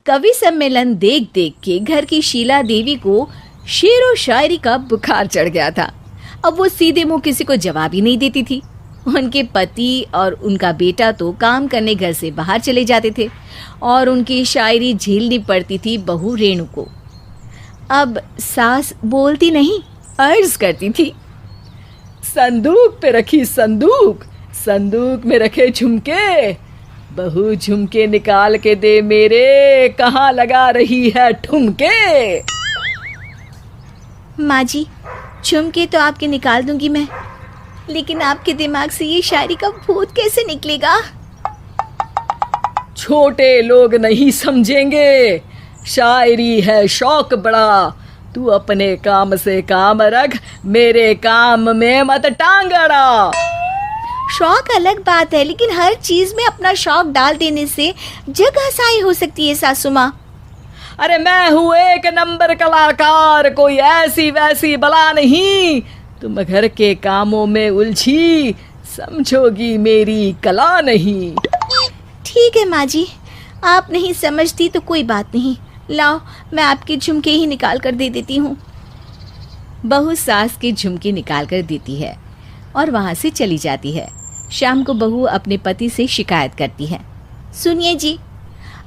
कवि सम्मेलन देख देख के घर की शीला देवी को शेर और शायरी का बुखार चढ़ गया था। अब वो सीधे मुंह किसी को जवाब ही नहीं देती थी। उनके पति और उनका बेटा तो काम करने घर से बाहर चले जाते थे और उनकी शायरी झेलनी पड़ती थी बहू रेणु को। अब सास बोलती नहीं, अर्ज करती थी, संदूक पे रखी संदूक, संदूक में रखे झुमके, बहू झुमके निकाल के दे मेरे, कहाँ लगा रही है ठुमके। माँ जी, झुमके तो आपके निकाल दूंगी मैं, लेकिन आपके दिमाग से ये शायरी का भूत कैसे निकलेगा? छोटे लोग नहीं समझेंगे, शायरी है शौक बड़ा, तू अपने काम से काम रख, मेरे काम में मत टांग अड़ा। शौक अलग बात है, लेकिन हर चीज में अपना शौक डाल देने से जग हंसाई हो सकती है सासू माँ। अरे मैं हूँ एक नंबर कलाकार, कोई ऐसी वैसी बला नहीं, तुम घर के कामों में उलझी, समझोगी मेरी कला नहीं। ठीक है माँ जी, आप नहीं समझती तो कोई बात नहीं, लाओ मैं आपके झुमके ही निकाल कर दे देती हूँ। बहू सास के झुमके निकाल कर देती है और वहाँ से चली जाती है। शाम को बहू अपने पति से शिकायत करती है, सुनिए जी,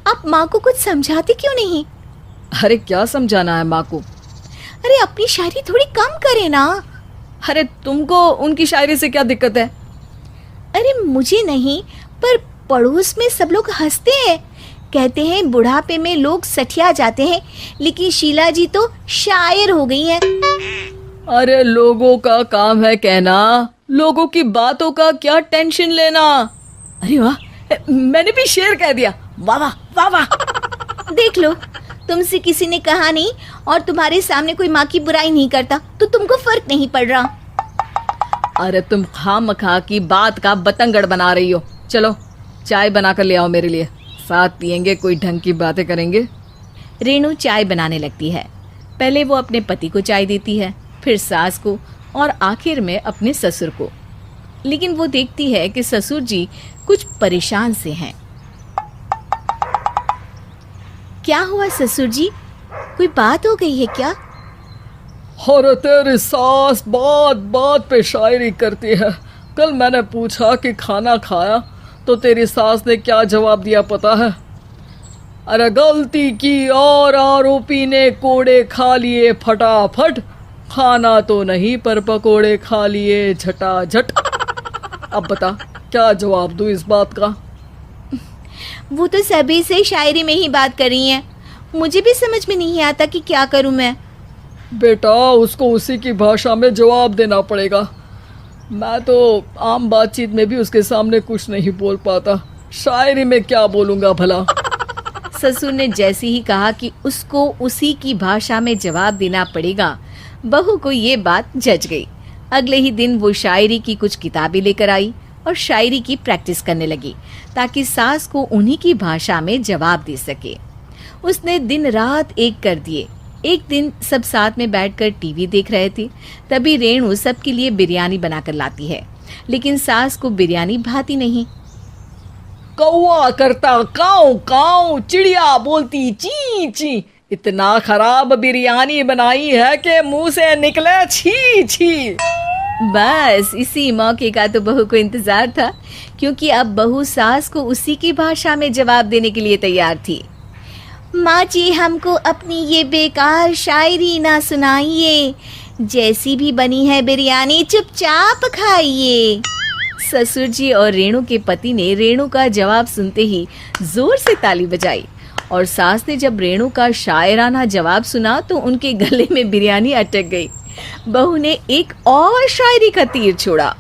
आप माँ को कुछ समझाते क्यों नहीं? अरे क्या समझाना है माँ को? अरे अपनी शायरी थोड़ी कम करे ना। अरे तुमको उनकी शायरी से क्या दिक्कत है? अरे मुझे नहीं, पर पड़ोस में सब लोग हंसते हैं, कहते हैं बुढ़ापे में लोग सठिया जाते हैं, लेकिन शीला जी तो शायर हो गई हैं। अरे लोगों का काम है कहना, लोगों की बातों का क्या टेंशन लेना। अरे वाह, मैंने भी शेर कह दिया, वाह वाह वाह वाह। देख लो, तुमसे किसी ने कहा नहीं और तुम्हारे सामने कोई माँ की बुराई नहीं करता तो तुमको फर्क नहीं पड़ रहा। अरे तुम खामखा की बात का बतंगड़ बना रही हो। चलो चाय बना कर ले आओ मेरे लिए, साथ पियेंगे, कोई ढंग की बातें करेंगे। रेणु चाय बनाने लगती है। पहले वो अपने पति को चाय देती है, फिर सास को और आखिर में अपने ससुर को। लेकिन वो देखती है कि ससुर जी कुछ परेशान से हैं। क्या हुआ ससुर जी, कोई बात हो गई है क्या? अरे तेरी सास बात बात पे शायरी करती है। कल मैंने पूछा कि खाना खाया तो तेरी सास ने क्या जवाब दिया पता है? अरे गलती की और आरोपी ने कोड़े खा लिए फटाफट, खाना तो नहीं पर पकोड़े खा लिए झटाझट। अब बता क्या जवाब दूं इस बात का? वो तो सभी से शायरी में ही बात कर रही हैं, मुझे भी समझ में नहीं आता कि क्या करूं मैं। बेटा उसको उसी की भाषा में जवाब देना पड़ेगा। मैं तो आम बातचीत में भी उसके सामने कुछ नहीं बोल पाता, शायरी में क्या बोलूंगा भला। ससुर ने जैसे ही कहा कि उसको उसी की भाषा में जवाब देना पड़ेगा, बहू को ये बात जच गई। अगले ही दिन वो शायरी की कुछ किताबें लेकर आई और शायरी की प्रैक्टिस करने लगी ताकि सास को उन्हीं की भाषा में जवाब दे सके। उसने दिन रात एक कर दिए। एक दिन सब साथ में बैठकर टीवी देख रहे थे, तभी रेणु सबके लिए बिरयानी बनाकर लाती है, लेकिन सास को बिरयानी भाती नहीं। कौवा करता काऊ काऊ, चिड़िया बोलती ची ची, इतना खराब बिरयानी बनाई है कि मुंह से निकले छी छी। बस इसी मौके का तो बहू को इंतजार था, क्योंकि अब बहू सास को उसी की भाषा में जवाब देने के लिए तैयार थी। माँ जी, हमको अपनी ये बेकार शायरी ना सुनाइए, जैसी भी बनी है बिरयानी चुपचाप खाइए। ससुर जी और रेणु के पति ने रेणु का जवाब सुनते ही जोर से ताली बजाई और सास ने जब रेणु का शायराना जवाब सुना तो उनके गले में बिरयानी अटक गई। बहू ने एक और शायरी का तीर छोड़ा।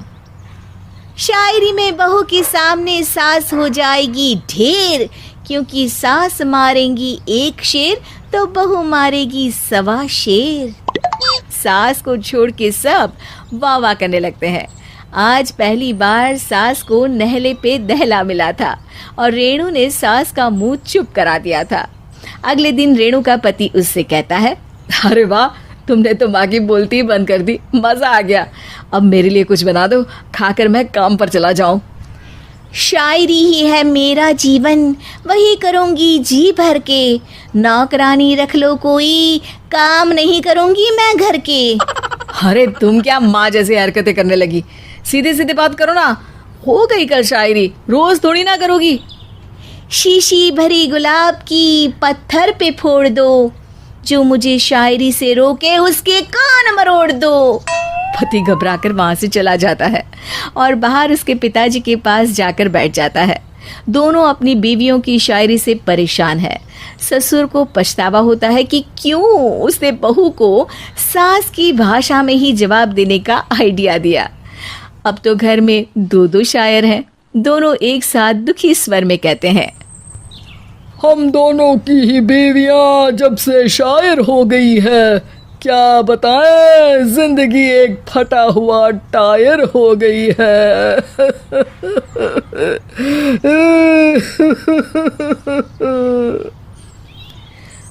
शायरी में बहू के सामने सास हो जाएगी ढेर, क्योंकि सास मारेंगी एक शेर तो बहू मारेगी 1.25 शेर। सास को छोड़ के सब वाह वाह करने लगते हैं। आज पहली बार सास को नहले पे दहला मिला था और रेणु ने सास का मुंह चुप करा दिया था। अगले दिन रेणु का पति उससे कहता है, अरे वाह, तुमने तो माँ की बोलती बंद कर दी, मजा आ गया। अब मेरे लिए कुछ बना दो, खाकर मैं काम पर चला जाऊं। शायरी ही है मेरा जीवन, वही करूँगी जी भर के। नौकरानी रख लो कोई, काम नहीं करूँगी मैं घर के। अरे तुम क्या माँ जैसी हरकतें करने लगी, सीधे सीधे बात करो ना। हो गई कल शायरी, रोज थोड़ी ना करोगी। शीशी भरी गुलाब की पत्थर पे फोड़ दो, जो मुझे शायरी से रोके उसके कान मरोड़ दो। पति घबराकर वहां से चला जाता है और बाहर उसके पिताजी के पास जाकर बैठ जाता है। दोनों अपनी बीवियों की शायरी से परेशान है। ससुर को पछतावा होता है कि क्यों उसने बहू को सास की भाषा में ही जवाब देने का आइडिया दिया। अब तो घर में दो दो शायर हैं। दोनों एक साथ दुखी स्वर में कहते हैं, हम दोनों की ही बीवियां जब से शायर हो गई है, क्या बताएं, जिंदगी एक फटा हुआ टायर हो गई है।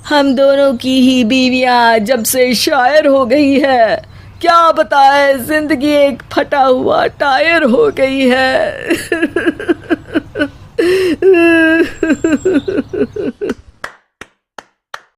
हम दोनों की ही बीवियां जब से शायर हो गई है, क्या बताएं, जिंदगी एक फटा हुआ टायर हो गई है।